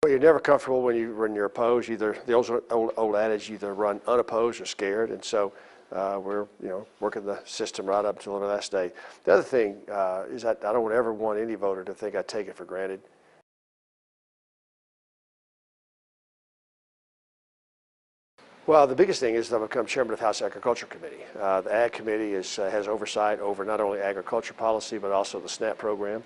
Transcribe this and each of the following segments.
Well, you're never comfortable when you're opposed. Either the old adage, you either run unopposed or scared, and so we're working the system right up until the last day. The other thing is that I don't ever want any voter to think I take it for granted. Well, the biggest thing is that I've become chairman of the House Agriculture Committee. The Ag Committee has oversight over not only agriculture policy, but also the SNAP program.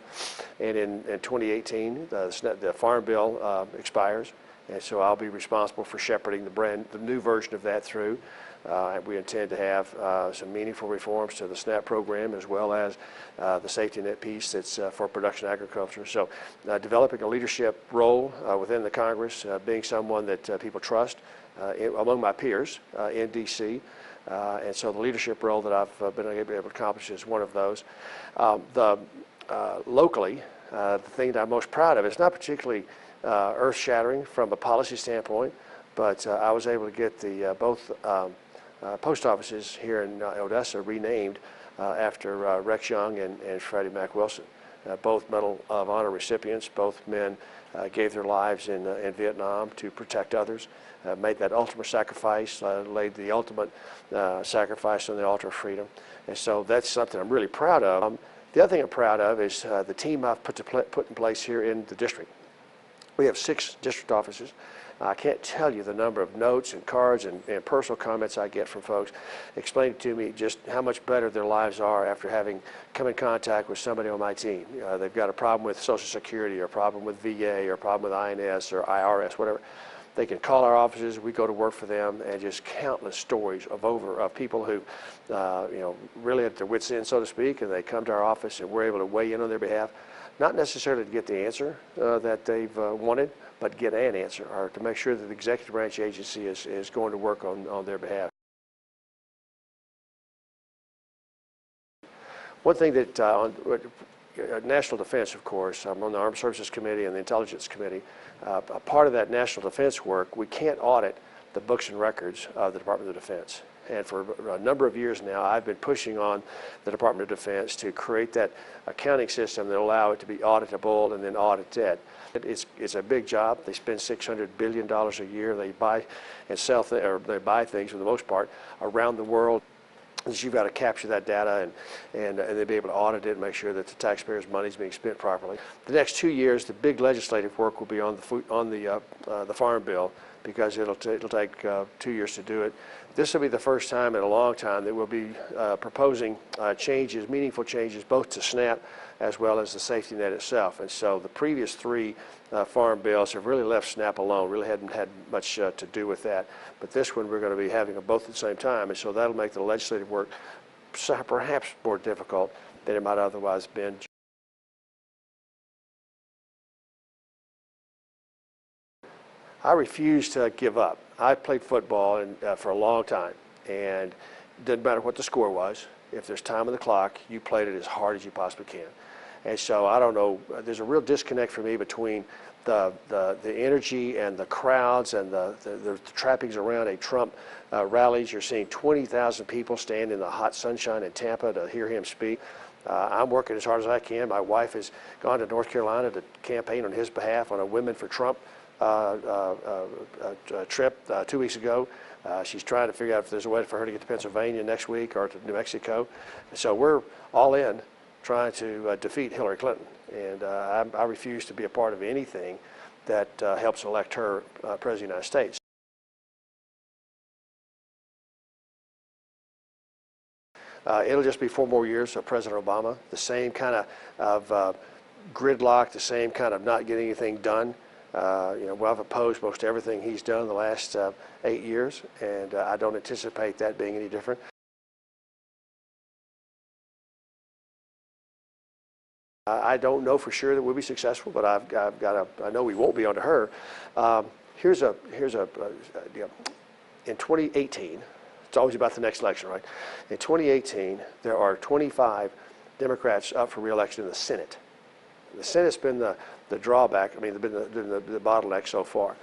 And in 2018, the Farm Bill expires, and so I'll be responsible for shepherding the new version of that through. We intend to have some meaningful reforms to the SNAP program, as well as the safety net piece that's for production agriculture. So developing a leadership role within the Congress, being someone that people trust, among my peers in D.C., and so the leadership role that I've been able to accomplish is one of those. Locally, the thing that I'm most proud of, it's not particularly earth-shattering from a policy standpoint, but I was able to get both post offices here in Odessa renamed after Rex Young and Freddie Mac Wilson. Both Medal of Honor recipients, both men gave their lives in Vietnam to protect others, made that ultimate sacrifice, laid the ultimate sacrifice on the altar of freedom. And so that's something I'm really proud of. The other thing I'm proud of is the team I've put in place here in the district. We have 6 district offices. I can't tell you the number of notes and cards and personal comments I get from folks explaining to me just how much better their lives are after having come in contact with somebody on my team. They've got a problem with Social Security, or a problem with VA, or a problem with INS or IRS, whatever. They can call our offices. We go to work for them, and just countless stories of people who, really at their wits' end, so to speak, and they come to our office, and we're able to weigh in on their behalf, not necessarily to get the answer that they've wanted, but get an answer, or to make sure that the executive branch agency is going to work on their behalf. One thing that on national defense, of course, I'm on the Armed Services Committee and the Intelligence Committee. A part of that national defense work, we can't audit the books and records of the Department of Defense. And for a number of years now, I've been pushing on the Department of Defense to create that accounting system that allow it to be auditable and then audited. It's a big job. They spend $600 billion a year. They buy and sell they buy things for the most part around the world. You've got to capture that data and then be able to audit it and make sure that the taxpayers' money is being spent properly. The next 2 years, the big legislative work will be on the Farm Bill, because it'll take 2 years to do it. This will be the first time in a long time that we'll be proposing changes, meaningful changes, both to SNAP as well as the safety net itself. And so the previous 3 farm bills have really left SNAP alone, really hadn't had much to do with that. But this one, we're going to be having them both at the same time, and so that'll make the legislative work perhaps more difficult than it might otherwise have been. I refuse to give up. I played football for a long time, and it didn't matter what the score was. If there's time on the clock, you played it as hard as you possibly can. And so I don't know, there's a real disconnect for me between the energy and the crowds and the trappings around a Trump rallies. You're seeing 20,000 people stand in the hot sunshine in Tampa to hear him speak. I'm working as hard as I can. My wife has gone to North Carolina to campaign on his behalf on a Women for Trump trip 2 weeks ago. She's trying to figure out if there's a way for her to get to Pennsylvania next week or to New Mexico. So we're all in trying to defeat Hillary Clinton. And I refuse to be a part of anything that helps elect her President of the United States. It'll just be 4 more years of President Obama, the same kind of gridlock, the same kind of not getting anything done. Well, I've opposed most everything he's done in the last 8 years, and I don't anticipate that being any different. I don't know for sure that we'll be successful, but I know we won't be under her. In 2018, it's always about the next election, right? In 2018, there are 25 Democrats up for re-election in the Senate. The Senate's been the drawback, been the bottleneck so far.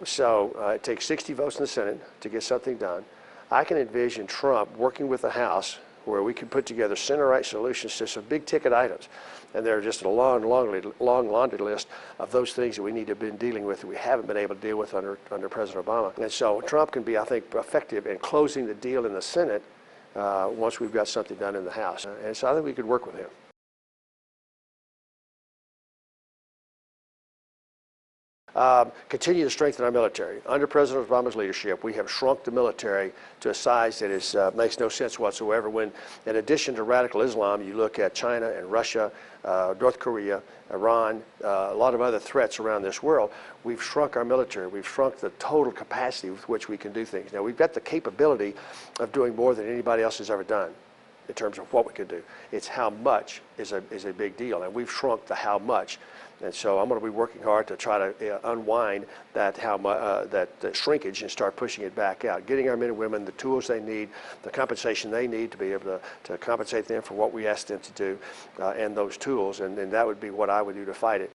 So it takes 60 votes in the Senate to get something done. I can envision Trump working with the House where we can put together center-right solutions to some big-ticket items. And there are just a long laundry list of those things that we need to have been dealing with that we haven't been able to deal with under President Obama. And so Trump can be, I think, effective in closing the deal in the Senate once we've got something done in the House. And so I think we could work with him. Continue to strengthen our military. Under President Obama's leadership, we have shrunk the military to a size that is, makes no sense whatsoever. When, in addition to radical Islam, you look at China and Russia, North Korea, Iran, a lot of other threats around this world, we've shrunk our military. We've shrunk the total capacity with which we can do things. Now, we've got the capability of doing more than anybody else has ever done in terms of what we can do. It's how much is a big deal, and we've shrunk the how much. And so I'm going to be working hard to try to unwind that shrinkage and start pushing it back out, getting our men and women the tools they need, the compensation they need to be able to compensate them for what we ask them to do, and those tools, and that would be what I would do to fight it.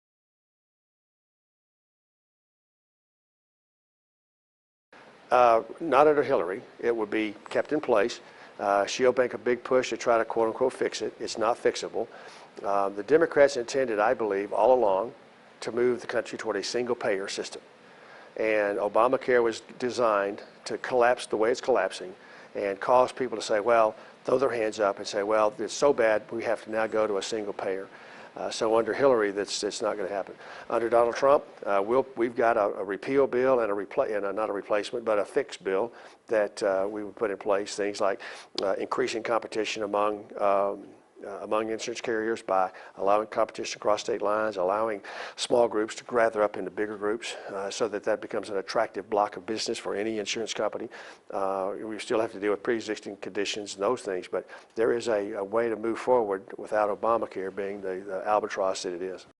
Not under Hillary. It would be kept in place. She'll make a big push to try to quote-unquote fix it. It's not fixable. The Democrats intended, I believe, all along to move the country toward a single-payer system. And Obamacare was designed to collapse the way it's collapsing and cause people to say, well, throw their hands up and say, well, it's so bad we have to now go to a single-payer. So under Hillary, that's not going to happen. Under Donald Trump, we've got a repeal bill and not a replacement, but a fix bill that we would put in place. Things like increasing competition among insurance carriers by allowing competition across state lines, allowing small groups to gather up into bigger groups so that becomes an attractive block of business for any insurance company. We still have to deal with pre-existing conditions and those things, but there is a way to move forward without Obamacare being the albatross that it is.